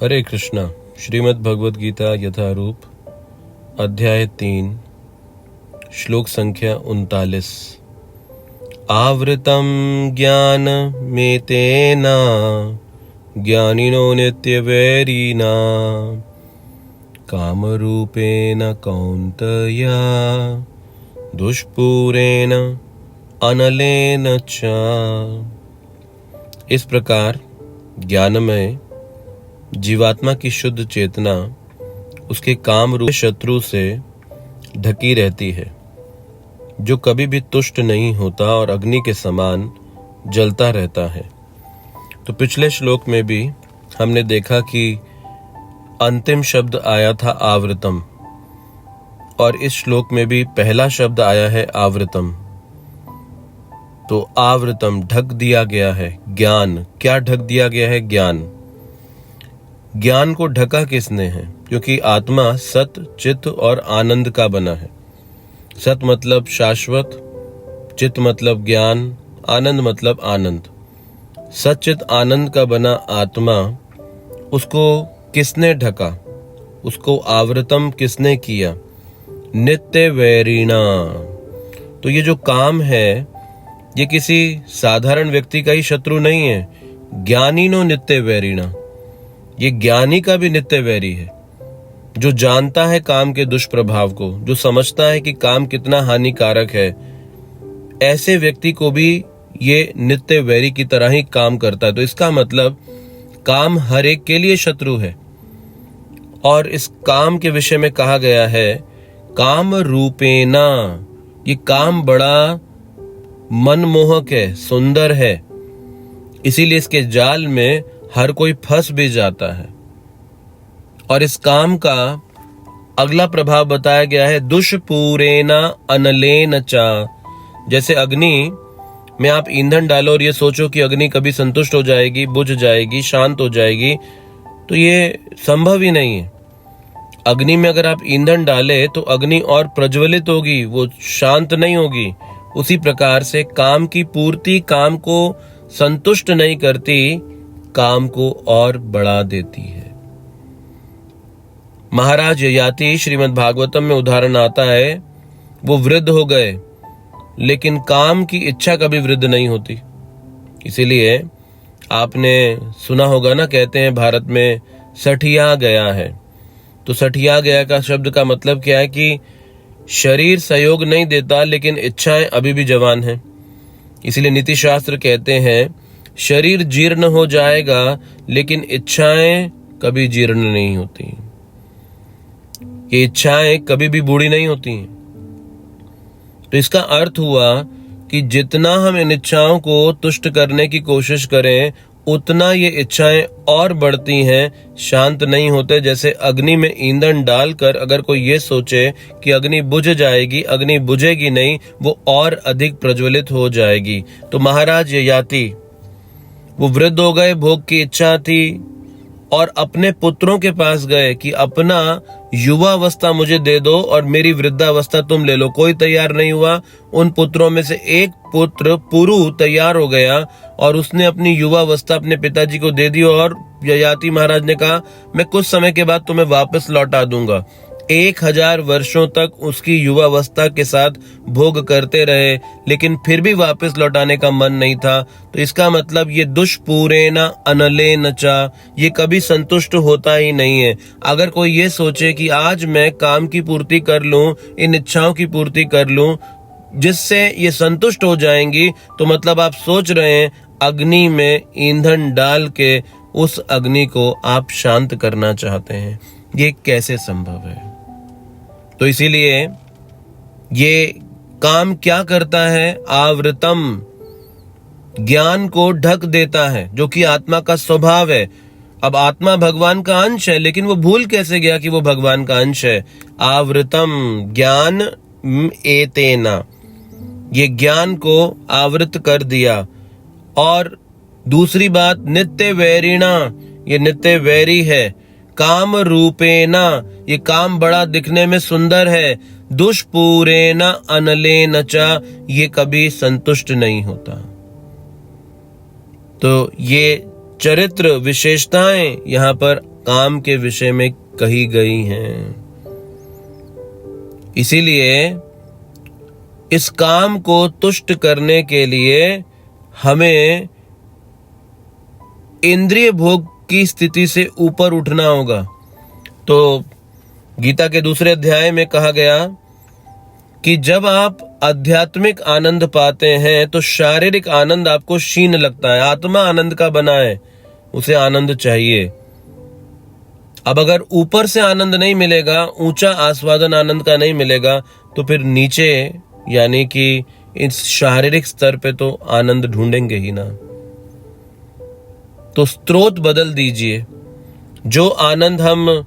हरे कृष्णा। श्रीमद् भगवद गीता यथारूप अध्याय 3 श्लोक संख्या 39। आवृतं ज्ञान मेतेन ज्ञानिनो नित्यवैरिणा कामरूपेण कौन्तेय दुष्पूरेण अनलेन च। इस प्रकार ज्ञानमय जीवात्मा की शुद्ध चेतना उसके काम रूप शत्रु से ढकी रहती है, जो कभी भी तुष्ट नहीं होता और अग्नि के समान जलता रहता है। तो पिछले श्लोक में भी हमने देखा कि अंतिम शब्द आया था आवृतम, और इस श्लोक में भी पहला शब्द आया है आवृतम। तो आवृतम ढक दिया गया है। ज्ञान क्या ढक दिया गया है? ज्ञान को ढका किसने है? क्योंकि आत्मा सत, चित और आनंद का बना है। सत मतलब शाश्वत, चित मतलब ज्ञान, आनंद मतलब आनंद। सच्चित आनंद का बना आत्मा, उसको किसने ढका? उसको आवृतम किसने किया? नित्य वैरिणा। तो ये जो काम है, ये किसी साधारण व्यक्ति का ही शत्रु नहीं है। ज्ञानीनो नित्य वैरिणा, ये ज्ञानी का भी नित्य वैरी है, जो जानता है काम के दुष्प्रभाव को, जो समझता है कि काम कितना हानिकारक है। ऐसे व्यक्ति को भी ये नित्य वैरी की तरह ही काम करता है। तो इसका मतलब काम हर एक के लिए शत्रु है। और इस काम के विषय में कहा गया है काम रूपेना। ये काम बड़ा मनमोहक है, सुंदर है, इसीलिए इसके जाल में हर कोई फंस भी जाता है। और इस काम का अगला प्रभाव बताया गया है दुष्पूरेना अनलेन चा। जैसे अग्नि में आप ईंधन डालो और ये सोचो कि अग्नि कभी संतुष्ट हो जाएगी, बुझ जाएगी, शांत हो जाएगी, तो ये संभव ही नहीं है। अग्नि में अगर आप ईंधन डाले तो अग्नि और प्रज्वलित होगी, वो शांत नहीं होगी। उसी प्रकार से काम की पूर्ति काम को संतुष्ट नहीं करती, काम को और बढ़ा देती है। महाराज ययाति श्रीमद् भागवतम में उदाहरण आता है, वो वृद्ध हो गए लेकिन काम की इच्छा कभी वृद्ध नहीं होती। इसीलिए आपने सुना होगा ना, कहते हैं भारत में सठिया गया है। तो सठिया गया का शब्द का मतलब क्या है कि शरीर सहयोग नहीं देता लेकिन इच्छाएं अभी भी जवान हैं। इसीलिए नीति शास्त्र कहते हैं शरीर जीर्ण हो जाएगा लेकिन इच्छाएं कभी जीर्ण नहीं होती। ये इच्छाएं कभी भी बूढ़ी नहीं होती। तो इसका अर्थ हुआ कि जितना हम इन इच्छाओं को तुष्ट करने की कोशिश करें, उतना ये इच्छाएं और बढ़ती हैं, शांत नहीं होते। जैसे अग्नि में ईंधन डालकर अगर कोई ये सोचे कि अग्नि बुझ जाएगी, अग्नि बुझेगी नहीं, वो और अधिक प्रज्वलित हो जाएगी। तो महाराज ययाति वो वृद्ध हो गए, भोग की इच्छा थी, और अपने पुत्रों के पास गए कि अपना युवावस्था मुझे दे दो और मेरी वृद्धावस्था तुम ले लो। कोई तैयार नहीं हुआ। उन पुत्रों में से एक पुत्र पुरु तैयार हो गया और उसने अपनी युवावस्था अपने पिताजी को दे दी, और ययाति महाराज ने कहा मैं कुछ समय के बाद तुम्हें वापस लौटा दूंगा। 1000 वर्षों तक उसकी युवावस्था के साथ भोग करते रहे, लेकिन फिर भी वापस लौटाने का मन नहीं था। तो इसका मतलब ये दुष्पूरेना अनलेन चा, ये कभी संतुष्ट होता ही नहीं है। अगर कोई ये सोचे कि आज मैं काम की पूर्ति कर लूं, इन इच्छाओं की पूर्ति कर लूं जिससे ये संतुष्ट हो जाएंगी, तो मतलब आप सोच रहे हैं अग्नि में ईंधन डाल के उस अग्नि को आप शांत करना चाहते हैं। ये कैसे संभव है? तो इसीलिए ये काम क्या करता है? आवृतम, ज्ञान को ढक देता है, जो कि आत्मा का स्वभाव है। अब आत्मा भगवान का अंश है, लेकिन वो भूल कैसे गया कि वो भगवान का अंश है? आवृतम ज्ञान एतेना, ये ज्ञान को आवृत कर दिया। और दूसरी बात नित्य वैरिणा, ये नित्य वैरी है। काम रूपेना, ये काम बड़ा दिखने में सुंदर है। दुष्पूरेना अनलेन चा, ये कभी संतुष्ट नहीं होता। तो ये चरित्र विशेषताएं यहाँ पर काम के विषय में कही गई हैं। इसीलिए इस काम को तुष्ट करने के लिए हमें इंद्रिय भोग की स्थिति से ऊपर उठना होगा। तो गीता के दूसरे अध्याय में कहा गया कि जब आप आध्यात्मिक आनंद पाते हैं तो शारीरिक आनंद आपको क्षीण लगता है। आत्मा आनंद का बना है, उसे आनंद चाहिए। अब अगर ऊपर से आनंद नहीं मिलेगा, ऊंचा आस्वादन आनंद का नहीं मिलेगा, तो फिर नीचे यानी कि इस शारीरिक स्तर पे तो आनंद ढूंढेंगे ही ना। तो स्रोत बदल दीजिए। जो आनंद हम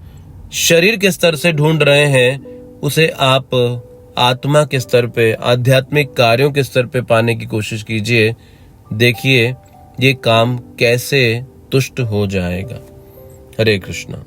शरीर के स्तर से ढूंढ रहे हैं उसे आप आत्मा के स्तर पे, आध्यात्मिक कार्यों के स्तर पे पाने की कोशिश कीजिए। देखिए ये काम कैसे तुष्ट हो जाएगा। हरे कृष्णा।